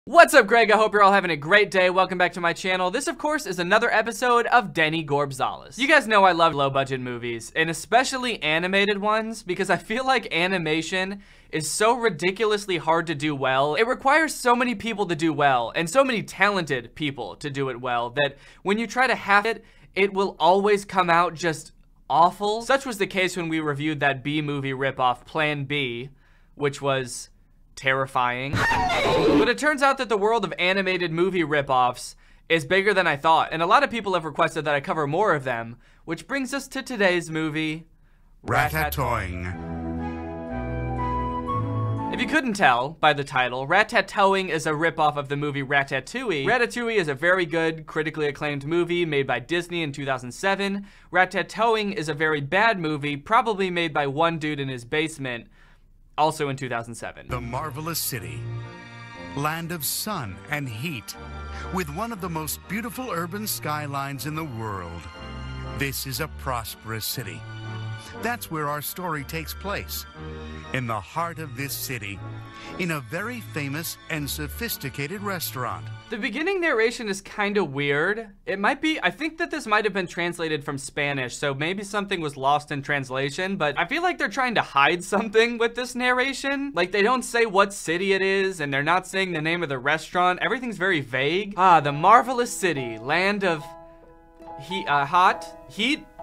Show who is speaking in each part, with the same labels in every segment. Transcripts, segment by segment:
Speaker 1: What's up, Greg? I hope you're all having a great day. Welcome back to my channel. This, of course, is another episode of Denny Gonzalez. You guys know I love low-budget movies, and especially animated ones, because I feel like animation is so ridiculously hard to do well. It requires so many people to do well, and so many talented people to do it well, that when you try to half it, it will always come out just awful. Such was the case when we reviewed that B-movie ripoff, Plan B, which was terrifying. But it turns out that the world of animated movie ripoffs is bigger than I thought, and a lot of people have requested that I cover more of them, which brings us to today's movie,
Speaker 2: Ratatouille.
Speaker 1: If you couldn't tell by the title, Ratatouille is a ripoff of the movie Ratatouille. Ratatouille is a very good, critically acclaimed movie made by Disney in 2007. Ratatouille is a very bad movie, probably made by one dude in his basement, also in 2007.
Speaker 2: The marvelous city, land of sun and heat, with one of the most beautiful urban skylines in the world. This is a prosperous city. That's where our story takes place. In the heart of this city, in a very famous and sophisticated restaurant.
Speaker 1: The beginning narration is kind of weird. It might be, I think that this might have been translated from Spanish, so maybe something was lost in translation, but I feel like they're trying to hide something with this narration. Like, they don't say what city it is, and they're not saying the name of the restaurant. Everything's very vague. The marvelous city, land of heat.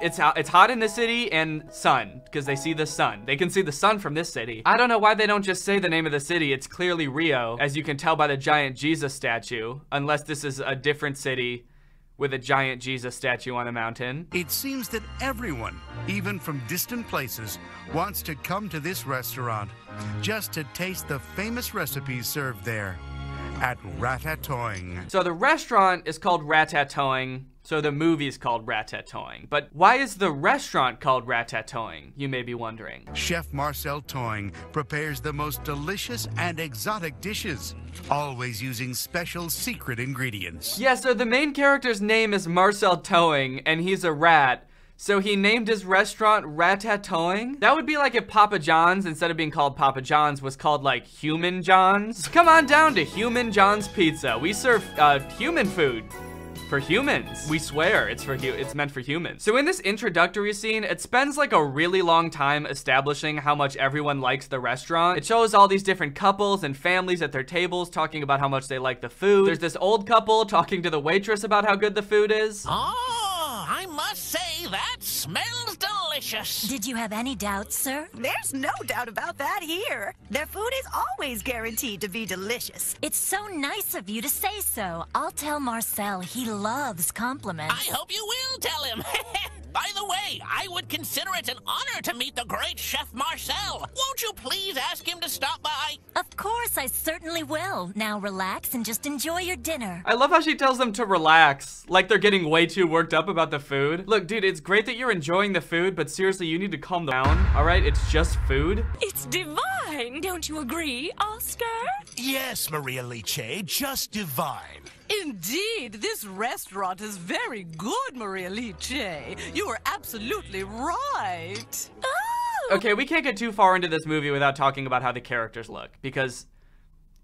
Speaker 1: It's hot in the city, and sun, because they see the sun. They can see the sun from this city. I don't know why they don't just say the name of the city. It's clearly Rio, as you can tell by the giant Jesus statue, unless this is a different city with a giant Jesus statue on a mountain.
Speaker 2: It seems that everyone, even from distant places, wants to come to this restaurant just to taste the famous recipes served there at Ratatouille.
Speaker 1: So the restaurant is called Ratatouille, so the movie's called Ratatouille. But why is the restaurant called Ratatouille, you may be wondering?
Speaker 2: Chef Marcel Touille prepares the most delicious and exotic dishes, always using special secret ingredients.
Speaker 1: Yeah, so the main character's name is Marcel Touille, and he's a rat. So he named his restaurant Ratatouille? That would be like if Papa John's, instead of being called Papa John's, was called like Human John's. Come on down to Human John's Pizza. We serve human food. For humans. We swear it's meant for humans. So in this introductory scene, it spends like a really long time establishing how much everyone likes the restaurant. It shows all these different couples and families at their tables talking about how much they like the food. There's this old couple talking to the waitress about how good the food is.
Speaker 3: Oh, I must say that smells delicious.
Speaker 4: Did you have any doubts, sir?
Speaker 5: There's no doubt about that here. Their food is always guaranteed to be delicious.
Speaker 4: It's so nice of you to say so. I'll tell Marcel he loves compliments.
Speaker 3: I hope you will tell him. By the way, I would consider it an honor to meet the great Chef Marcel. Won't you please ask him to stop by?
Speaker 4: Of course, I certainly will. Now relax and just enjoy your dinner.
Speaker 1: I love how she tells them to relax, like they're getting way too worked up about the food. Look, dude, it's great that you're enjoying the food, but seriously, you need to calm down, all right? It's just food.
Speaker 6: It's divine, don't you agree, Oscar?
Speaker 7: Yes, Maria Liche, just divine.
Speaker 6: Indeed, this restaurant is very good, Maria Liche. You are absolutely right.
Speaker 4: Oh!
Speaker 1: Okay, we can't get too far into this movie without talking about how the characters look, because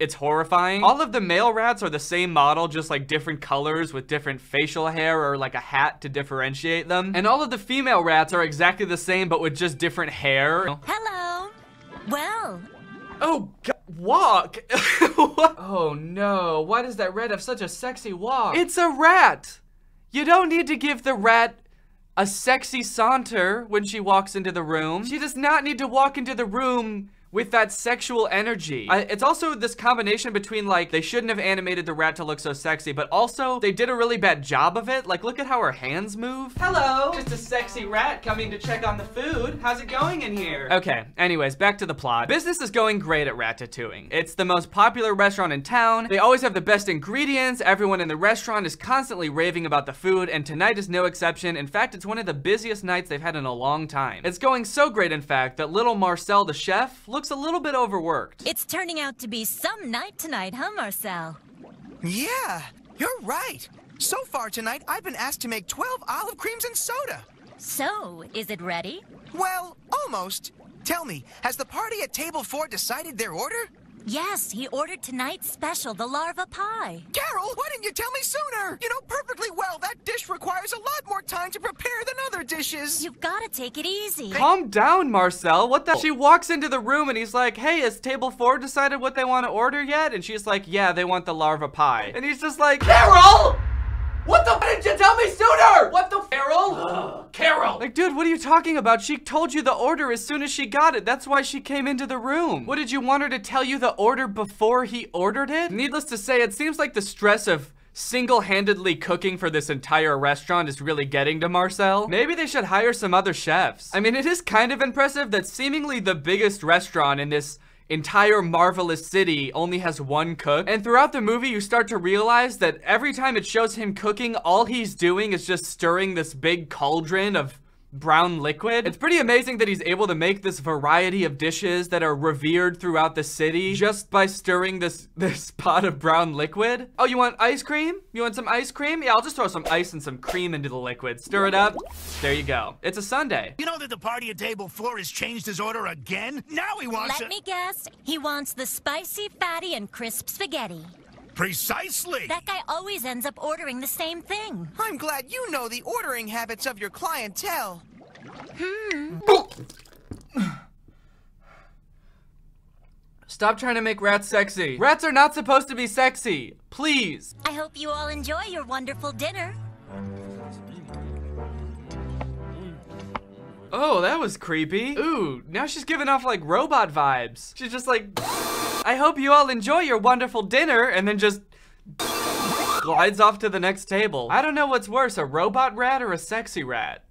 Speaker 1: it's horrifying. All of the male rats are the same model, just like different colors with different facial hair or like a hat to differentiate them. And all of the female rats are exactly the same, but with just different hair.
Speaker 4: Hello. Well.
Speaker 1: Oh, God, walk. Oh no, why does that rat have such a sexy walk? It's a rat. You don't need to give the rat a sexy saunter when she walks into the room. She does not need to walk into the room with that sexual energy. It's also this combination between, like, they shouldn't have animated the rat to look so sexy, but also they did a really bad job of it. Like, look at how her hands move. Hello, just a sexy rat coming to check on the food. How's it going in here? Okay, anyways, back to the plot. Business is going great at Ratatouille. It's the most popular restaurant in town. They always have the best ingredients. Everyone in the restaurant is constantly raving about the food, and tonight is no exception. In fact, it's one of the busiest nights they've had in a long time. It's going so great, in fact, that little Marcel, the chef, looks a little bit overworked.
Speaker 4: It's turning out to be some night tonight, huh, Marcel?
Speaker 7: Yeah, you're right. So far tonight, I've been asked to make 12 olive creams and soda.
Speaker 4: So, is it ready?
Speaker 7: Well, almost. Tell me, has the party at table 4 decided their order?
Speaker 4: Yes, he ordered tonight's special, the larva pie.
Speaker 7: Carol, why didn't you tell me sooner? You know perfectly well that dish requires a lot more time to prepare than other dishes.
Speaker 4: You've got to take it easy.
Speaker 1: Calm down, Marcel. What the? She walks into the room and he's like, hey, has table 4 decided what they want to order yet? And she's like, yeah, they want the larva pie. And he's just like, Carol! What the? Why didn't you tell me sooner? What the? Carol? Carol! Like, dude, what are you talking about? She told you the order as soon as she got it. That's why she came into the room. What, did you want her to tell you the order before he ordered it? Needless to say, it seems like the stress of single-handedly cooking for this entire restaurant is really getting to Marcel. Maybe they should hire some other chefs. I mean, it is kind of impressive that seemingly the biggest restaurant in this entire marvelous city only has one cook. And throughout the movie, you start to realize that every time it shows him cooking, all he's doing is just stirring this big cauldron of brown liquid. It's pretty amazing that he's able to make this variety of dishes that are revered throughout the city just by stirring this pot of brown liquid. Oh, you want ice cream? You want some ice cream? Yeah, I'll just throw some ice and some cream into the liquid. Stir it up. There you go. It's a sundae.
Speaker 2: You know that the party at table 4 has changed his order again? Now he wants
Speaker 4: Let me guess. He wants the spicy, fatty, and crisp spaghetti.
Speaker 2: Precisely!
Speaker 4: That guy always ends up ordering the same thing.
Speaker 7: I'm glad you know the ordering habits of your clientele.
Speaker 1: Stop trying to make rats sexy. Rats are not supposed to be sexy. Please.
Speaker 4: I hope you all enjoy your wonderful dinner.
Speaker 1: Oh, that was creepy. Ooh, now she's giving off like robot vibes. She's just like, I hope you all enjoy your wonderful dinner, and then just glides off to the next table. I don't know what's worse, a robot rat or a sexy rat.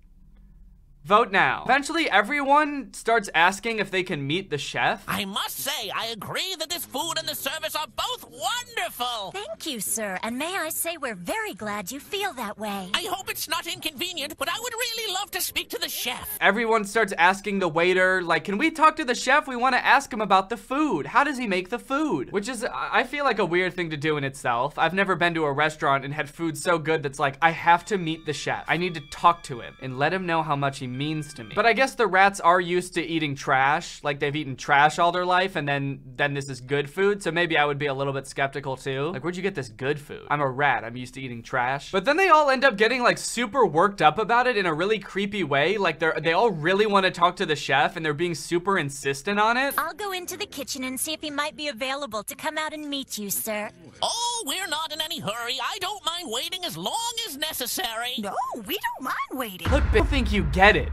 Speaker 1: Vote now. Eventually, everyone starts asking if they can meet the chef.
Speaker 3: I must say, I agree that this food and the service are both wonderful.
Speaker 4: Thank you, sir. And may I say we're very glad you feel that way.
Speaker 3: I hope it's not inconvenient, but I would really love to speak to the chef.
Speaker 1: Everyone starts asking the waiter, like, can we talk to the chef? We want to ask him about the food. How does he make the food? Which is, I feel like a weird thing to do in itself. I've never been to a restaurant and had food so good that's like, I have to meet the chef. I need to talk to him and let him know how much he means to me. But I guess the rats are used to eating trash. Like, they've eaten trash all their life, and then this is good food. So maybe I would be a little bit skeptical too. Like, where'd you get this good food? I'm a rat. I'm used to eating trash. But then they all end up getting like super worked up about it in a really creepy way. Like, they all really want to talk to the chef, and they're being super insistent on it.
Speaker 4: I'll go into the kitchen and see if he might be available to come out and meet you, sir.
Speaker 3: Oh, we're not in any hurry. I don't mind waiting as long as necessary.
Speaker 5: No, we don't mind waiting.
Speaker 1: Look, I don't think you get it.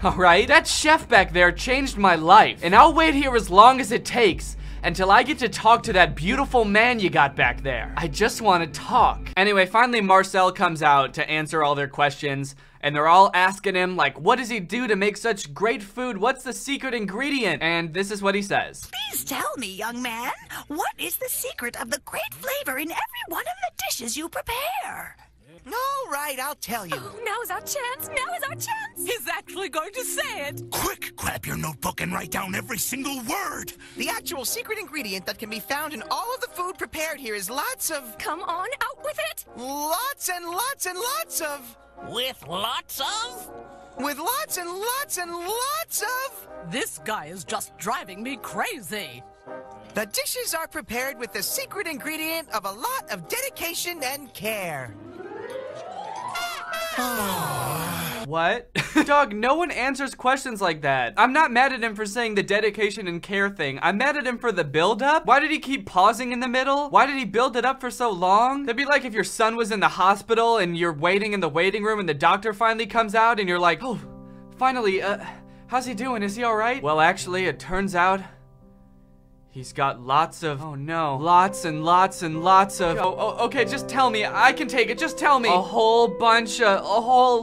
Speaker 1: All right, that chef back there changed my life, and I'll wait here as long as it takes until I get to talk to that beautiful man you got back there. I just want to talk. Anyway, finally Marcel comes out to answer all their questions, and they're all asking him, like, what does he do to make such great food? What's the secret ingredient? And this is what he says.
Speaker 5: Please tell me, young man, what is the secret of the great flavor in every one of the dishes you prepare?
Speaker 7: All right, I'll tell you.
Speaker 4: Oh, now's our chance. Now is our chance.
Speaker 6: He's actually going to say it.
Speaker 2: Quick, grab your notebook and write down every single word.
Speaker 7: The actual secret ingredient that can be found in all of the food prepared here is lots of...
Speaker 4: Come on, out with it.
Speaker 7: Lots and lots and lots of...
Speaker 3: With lots of?
Speaker 7: With lots and lots and lots of...
Speaker 6: This guy is just driving me crazy.
Speaker 7: The dishes are prepared with the secret ingredient of a lot of dedication and care.
Speaker 1: What? Dog, no one answers questions like that. I'm not mad at him for saying the dedication and care thing. I'm mad at him for the build-up. Why did he keep pausing in the middle? Why did he build it up for so long? That'd be like if your son was in the hospital and you're waiting in the waiting room and the doctor finally comes out and you're like, oh, finally, how's he doing? Is he all right? Well, actually, it turns out he's got lots of, oh no, lots and lots and lots of, okay, just tell me, I can take it, just tell me. A whole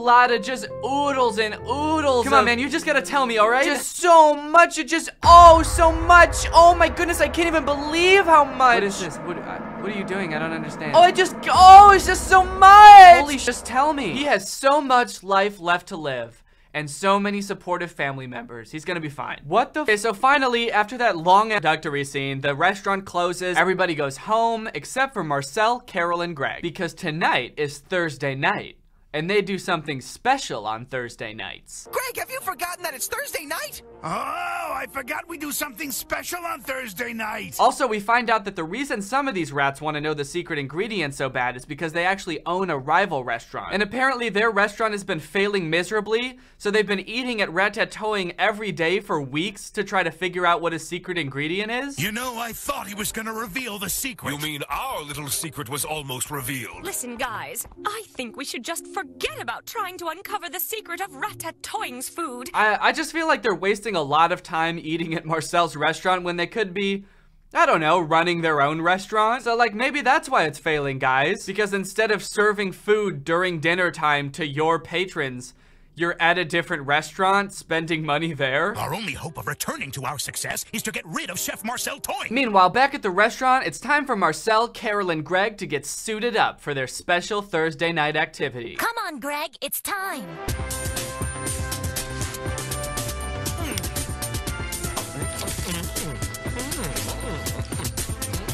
Speaker 1: lot of just oodles and oodles. Come on, man, you just gotta tell me, all right? Just so much, so much. Oh my goodness, I can't even believe how much. What is this? What are you doing? I don't understand. It's just so much. Holy sh, just tell me. He has so much life left to live. And so many supportive family members. He's gonna be fine. What the? Okay, so finally, after that long introductory scene, the restaurant closes. Everybody goes home, except for Marcel, Carol, and Greg. Because tonight is Thursday night. and they do something special on Thursday nights.
Speaker 7: Greg, have you forgotten that it's Thursday night?
Speaker 2: Oh, I forgot we do something special on Thursday night.
Speaker 1: Also, we find out that the reason some of these rats want to know the secret ingredient so bad is because they actually own a rival restaurant. And apparently their restaurant has been failing miserably, so they've been eating at Ratatouille every day for weeks to try to figure out what his secret ingredient is.
Speaker 2: You know, I thought he was gonna reveal the secret.
Speaker 8: You mean our little secret was almost revealed?
Speaker 9: Listen, guys, I think we should just forget about trying to uncover the secret of Ratatouille's food.
Speaker 1: I just feel like they're wasting a lot of time eating at Marcel's restaurant when they could be, I don't know, running their own restaurant. So like maybe that's why it's failing, guys. Because instead of serving food during dinner time to your patrons, you're at a different restaurant spending money there.
Speaker 2: Our only hope of returning to our success is to get rid of Chef Marcel Toy.
Speaker 1: Meanwhile, back at the restaurant, it's time for Marcel, Carol, and Greg to get suited up for their special Thursday night activity.
Speaker 4: Come on, Greg, it's time.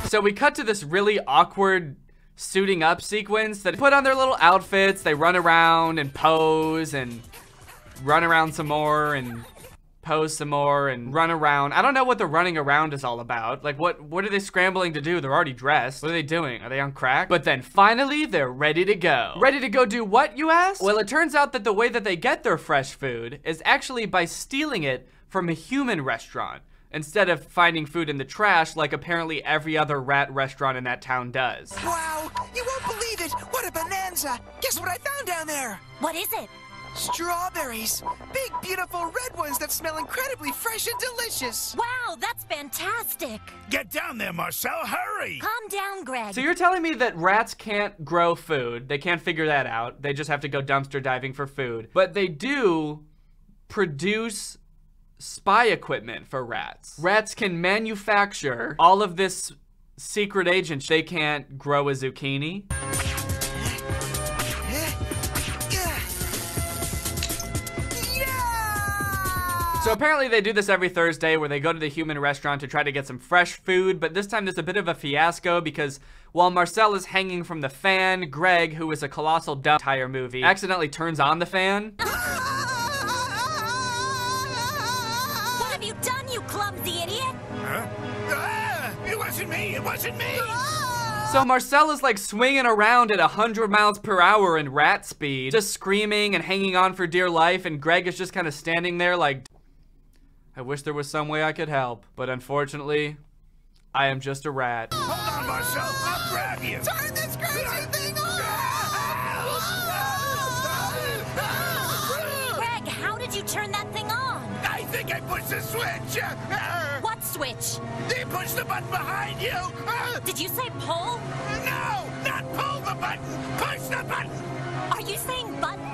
Speaker 1: So we cut to this really awkward suiting up sequence that put on their little outfits, they run around and pose and run around some more and pose some more and run around. I don't know what the running around is all about. Like what are they scrambling to do? They're already dressed. What are they doing? Are they on crack? But then finally they're ready to go. Ready to go do what, you ask? Well, it turns out that the way that they get their fresh food is actually by stealing it from a human restaurant, instead of finding food in the trash like apparently every other rat restaurant in that town does.
Speaker 7: Wow, you won't believe it! What a bonanza! Guess what I found down there?
Speaker 4: What is it?
Speaker 7: Strawberries! Big, beautiful red ones that smell incredibly fresh and delicious!
Speaker 4: Wow, that's fantastic.
Speaker 2: Get down there, Marcel, hurry!
Speaker 4: Calm down, Greg.
Speaker 1: So you're telling me that rats can't grow food, they can't figure that out, they just have to go dumpster diving for food, but they do produce spy equipment for rats. Rats can manufacture all of this secret agent. They can't grow a zucchini. So apparently they do this every Thursday where they go to the human restaurant to try to get some fresh food, but this time there's a bit of a fiasco because while Marcel is hanging from the fan, Greg, who is a colossal dumb entire movie, accidentally turns on the fan.
Speaker 4: What have you done, you clumsy idiot?
Speaker 2: Huh? Ah, it wasn't me, it wasn't me!
Speaker 1: So Marcel is like swinging around at 100 miles per hour in rat speed, just screaming and hanging on for dear life, and Greg is just kind of standing there like, I wish there was some way I could help, but unfortunately, I am just a rat.
Speaker 2: Hold on, Marcel, I'll grab you!
Speaker 7: Turn this crazy thing on!
Speaker 4: Greg, how did you turn that thing on?
Speaker 2: I think I pushed the switch!
Speaker 4: What switch?
Speaker 2: They pushed the button behind you!
Speaker 4: Did you say pull?
Speaker 2: No! Not pull the button! Push the button!
Speaker 4: Are you saying button?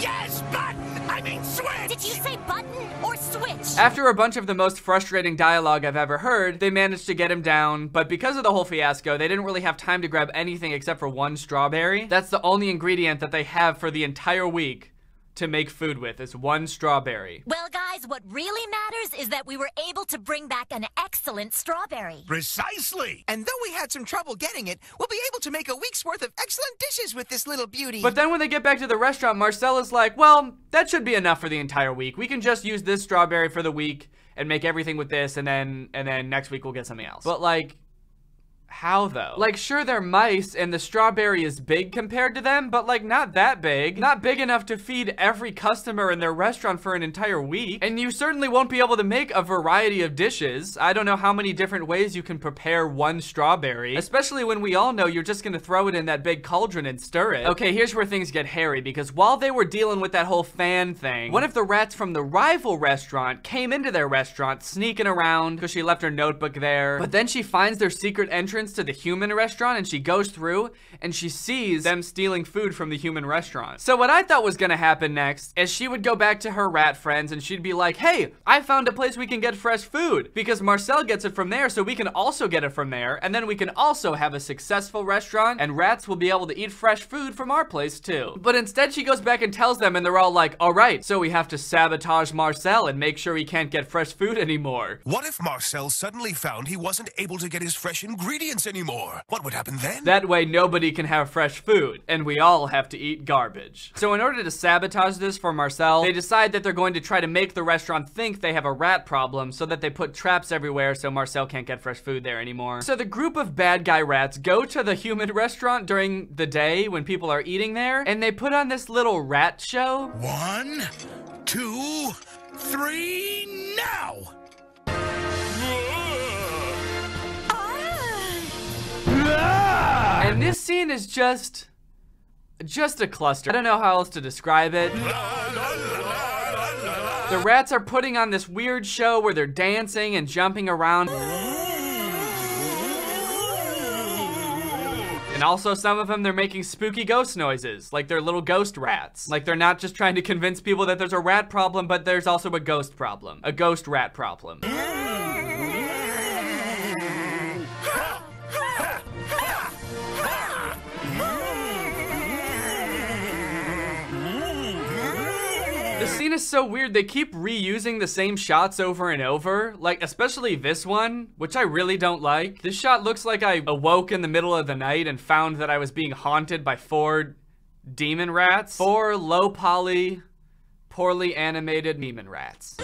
Speaker 2: Yes, button! I mean switch!
Speaker 4: Did you say button or switch?
Speaker 1: After a bunch of the most frustrating dialogue I've ever heard, they managed to get him down, but because of the whole fiasco, they didn't really have time to grab anything except for one strawberry. That's the only ingredient that they have for the entire week to make food with, is one strawberry.
Speaker 4: Well, guys, what really matters is that we were able to bring back an excellent strawberry.
Speaker 2: Precisely!
Speaker 7: And though we had some trouble getting it, we'll be able to make a week's worth of excellent dishes with this little beauty.
Speaker 1: But then when they get back to the restaurant, Marcel is like, well, that should be enough for the entire week. We can just use this strawberry for the week and make everything with this, and then next week we'll get something else. But like, how though? Like, sure, they're mice and the strawberry is big compared to them, but like not that big. Not big enough to feed every customer in their restaurant for an entire week. And you certainly won't be able to make a variety of dishes. I don't know how many different ways you can prepare one strawberry, especially when we all know you're just gonna throw it in that big cauldron and stir it. Okay, here's where things get hairy, because while they were dealing with that whole fan thing, one of the rats from the rival restaurant came into their restaurant sneaking around because she left her notebook there. But then she finds their secret entrance to the human restaurant and she goes through and she sees them stealing food from the human restaurant. So what I thought was gonna happen next is she would go back to her rat friends and she'd be like, hey, I found a place we can get fresh food because Marcel gets it from there, so we can also get it from there, and then we can also have a successful restaurant and rats will be able to eat fresh food from our place too. But instead she goes back and tells them and they're all like, all right, so we have to sabotage Marcel and make sure he can't get fresh food anymore.
Speaker 8: What if Marcel suddenly found he wasn't able to get his fresh ingredients ingredients anymore. What would happen then?
Speaker 1: That way nobody can have fresh food, and we all have to eat garbage. So in order to sabotage this for Marcel, they decide that they're going to try to make the restaurant think they have a rat problem so that they put traps everywhere so Marcel can't get fresh food there anymore. So the group of bad guy rats go to the human restaurant during the day when people are eating there, and they put on this little rat show.
Speaker 2: 1, 2, 3, now!
Speaker 1: And this scene is just a cluster. I don't know how else to describe it. The rats are putting on this weird show where they're dancing and jumping around. And also some of them, they're making spooky ghost noises, like they're little ghost rats. Like they're not just trying to convince people that there's a rat problem, but there's also a ghost problem. A ghost rat problem. The scene is so weird, they keep reusing the same shots over and over, like especially this one, which I really don't like. This shot looks like I awoke in the middle of the night and found that I was being haunted by 4 demon rats. 4 low poly, poorly animated demon rats.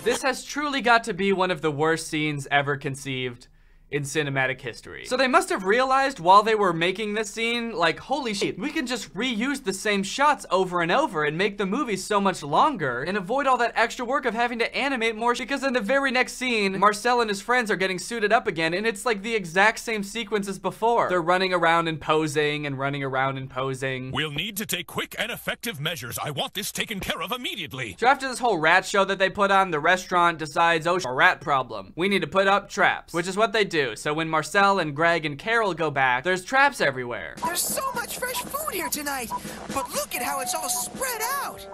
Speaker 1: This has truly got to be one of the worst scenes ever conceived in cinematic history. So they must have realized while they were making this scene, like, holy shit, we can just reuse the same shots over and over and make the movie so much longer and avoid all that extra work of having to animate more, because in the very next scene, Marcel and his friends are getting suited up again, and it's like the exact same sequence as before. They're running around and posing and running around and posing.
Speaker 8: We'll need to take quick and effective measures. I want this taken care of immediately.
Speaker 1: So after this whole rat show that they put on, the restaurant decides, oh, a rat problem. We need to put up traps, which is what they do. So when Marcel and Greg and Carol go back, there's traps everywhere.
Speaker 7: There's so much fresh food here tonight, but look at how it's all spread out.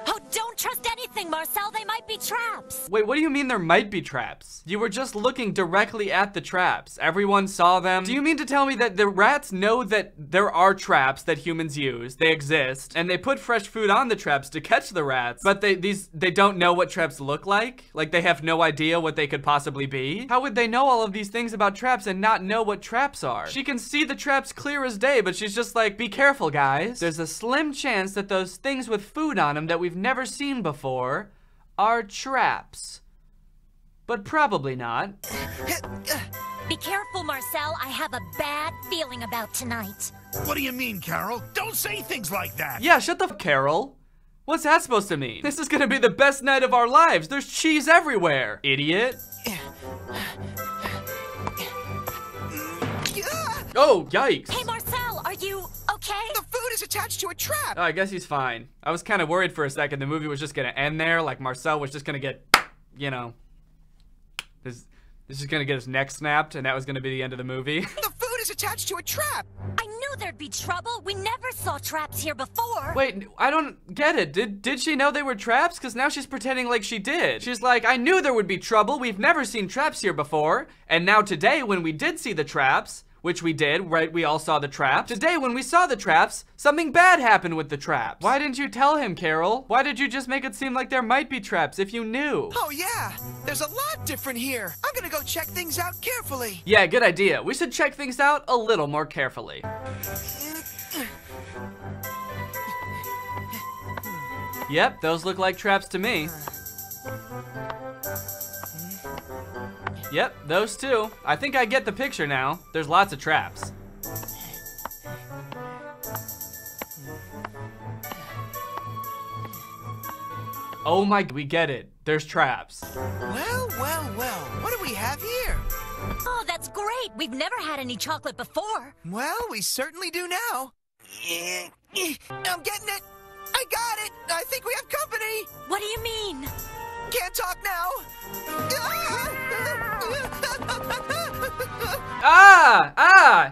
Speaker 4: Oh, don't trust anything, Marcel. They might be traps.
Speaker 1: Wait, what do you mean there might be traps? You were just looking directly at the traps. Everyone saw them. Do you mean to tell me that the rats know that there are traps that humans use, they exist, and they put fresh food on the traps to catch the rats, but they don't know what traps look like? Like they have no idea what they could possibly be? How would they know all of these things about traps and not know what traps are? She can see the traps clear as day, but she's just like, be careful, guys. There's a slim chance that those things with food on them that we've never seen before are traps. But probably not.
Speaker 4: Be careful, Marcel. I have a bad feeling about tonight.
Speaker 2: What do you mean, Carol? Don't say things like that!
Speaker 1: Yeah, shut the f, Carol. What's that supposed to mean? This is gonna be the best night of our lives. There's cheese everywhere, idiot. Oh, yikes.
Speaker 4: Hey, Marcel, are you okay?
Speaker 7: The food is attached to a trap.
Speaker 1: Oh, I guess he's fine. I was kind of worried for a second the movie was just gonna end there, like Marcel was just gonna get, you know, this is gonna get his neck snapped, and that was gonna be the end of the movie.
Speaker 7: The food is attached to a trap.
Speaker 4: I knew there'd be trouble. We never saw traps here before.
Speaker 1: Wait, I don't get it. Did she know they were traps? Because now she's pretending like she did. She's like, I knew there would be trouble. We've never seen traps here before. And now today, when we did see the traps, which we did, right? We all saw the traps. Today, when we saw the traps, something bad happened with the traps. Why didn't you tell him, Carol? Why did you just make it seem like there might be traps if you knew?
Speaker 7: Oh yeah, there's a lot different here. I'm gonna go check things out carefully.
Speaker 1: Yeah, good idea. We should check things out a little more carefully. Yep, those look like traps to me. Yep, those two. I think I get the picture now. There's lots of traps. Oh my, we get it. There's traps.
Speaker 7: Well, well, well. What do we have here?
Speaker 4: Oh, that's great. We've never had any chocolate before.
Speaker 7: Well, we certainly do now. I'm getting it. I got it. I think we have company.
Speaker 4: What do you mean?
Speaker 7: Can't talk now.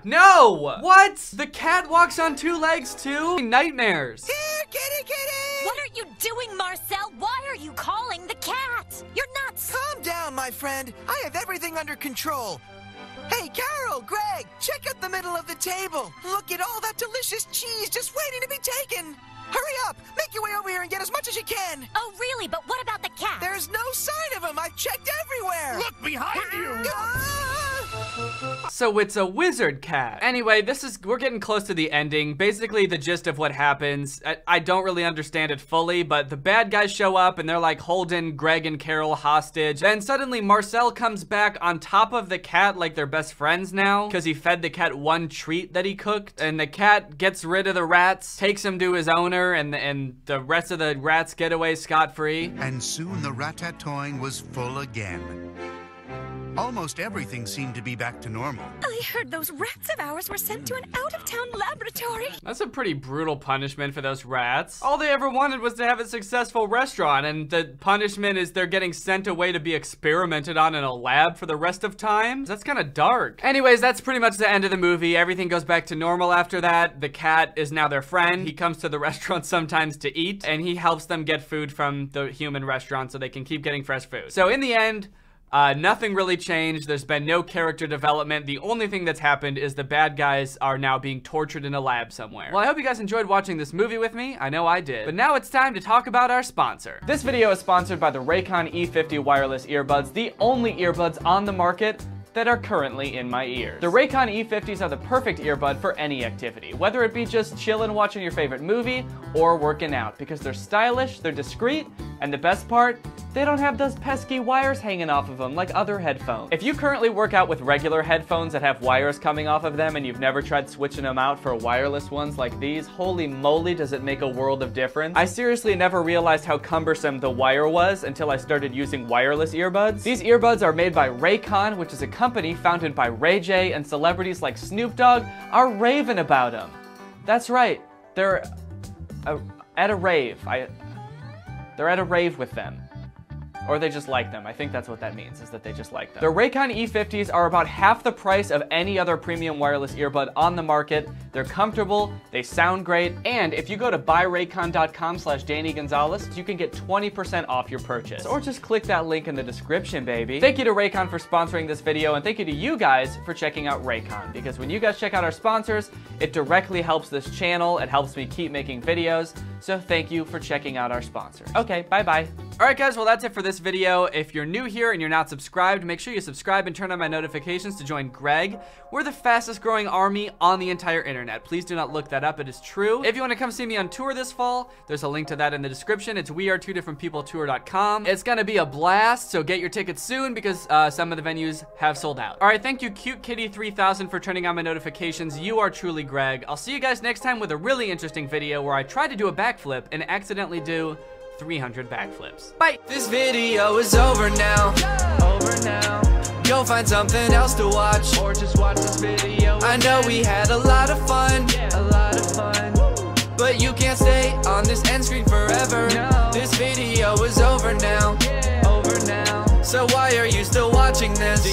Speaker 1: No! What? The cat walks on 2 legs too? Nightmares.
Speaker 7: Here, kitty, kitty.
Speaker 4: What are you doing, Marcel? Why are you calling the cat? You're nuts.
Speaker 7: Calm down, my friend. I have everything under control. Hey, Carol, Greg, check out the middle of the table. Look at all that delicious cheese just waiting to be taken. Hurry up! Make your way over here and get as much as you can!
Speaker 4: Oh, really? But what about the cat?
Speaker 7: There's no sign of him! I've checked everywhere!
Speaker 2: Look behind you!
Speaker 1: So it's a wizard cat. Anyway, we're getting close to the ending. Basically, the gist of what happens, I don't really understand it fully, but the bad guys show up and they're like holding Greg and Carol hostage. Then suddenly Marcel comes back on top of the cat like they're best friends now, because he fed the cat one treat that he cooked, and the cat gets rid of the rats, takes him to his owner, and the rest of the rats get away scot-free.
Speaker 2: And soon the ratatouille was full again. Almost everything seemed to be back to normal.
Speaker 9: I heard those rats of ours were sent to an out-of-town laboratory.
Speaker 1: That's a pretty brutal punishment for those rats. All they ever wanted was to have a successful restaurant, and the punishment is they're getting sent away to be experimented on in a lab for the rest of time? That's kind of dark. Anyways, that's pretty much the end of the movie. Everything goes back to normal after that. The cat is now their friend. He comes to the restaurant sometimes to eat, and he helps them get food from the human restaurant so they can keep getting fresh food. So in the end, nothing really changed. There's been no character development. The only thing that's happened is the bad guys are now being tortured in a lab somewhere. Well, I hope you guys enjoyed watching this movie with me. I know I did. But now it's time to talk about our sponsor. This video is sponsored by the Raycon E50 wireless earbuds, the only earbuds on the market that are currently in my ears. The Raycon E50s are the perfect earbud for any activity, whether it be just chilling watching your favorite movie or working out, because they're stylish, they're discreet, and the best part, they don't have those pesky wires hanging off of them like other headphones. If you currently work out with regular headphones that have wires coming off of them and you've never tried switching them out for wireless ones like these, holy moly does it make a world of difference. I seriously never realized how cumbersome the wire was until I started using wireless earbuds. These earbuds are made by Raycon, which is a company founded by Ray J, and celebrities like Snoop Dogg are raving about them. That's right, they're at a rave. They're at a rave with them. Or they just like them. I think that's what that means, is that they just like them. The Raycon E50s are about half the price of any other premium wireless earbud on the market. They're comfortable, they sound great, and if you go to buyraycon.com/DannyGonzalez, you can get 20% off your purchase. Or just click that link in the description, baby. Thank you to Raycon for sponsoring this video, and thank you to you guys for checking out Raycon, because when you guys check out our sponsors, it directly helps this channel, it helps me keep making videos, so thank you for checking out our sponsors. Okay, bye-bye. Alright guys, well that's it for this video. If you're new here and you're not subscribed, make sure you subscribe and turn on my notifications to join Greg. We're the fastest growing army on the entire internet. Please do not look that up, it is true. If you want to come see me on tour this fall, there's a link to that in the description. It's wearetwodifferentpeopletour.com. It's gonna be a blast, so get your tickets soon because some of the venues have sold out. Alright, thank you Cute Kitty 3000 for turning on my notifications. You are truly Greg. I'll see you guys next time with a really interesting video where I try to do a backflip and accidentally do 300 backflips. Bye! This video is over now. Go find something else to watch, or just watch this video. I know we had a lot of fun, but you can't stay on this end screen forever. No. This video is over now. So why are you still watching this?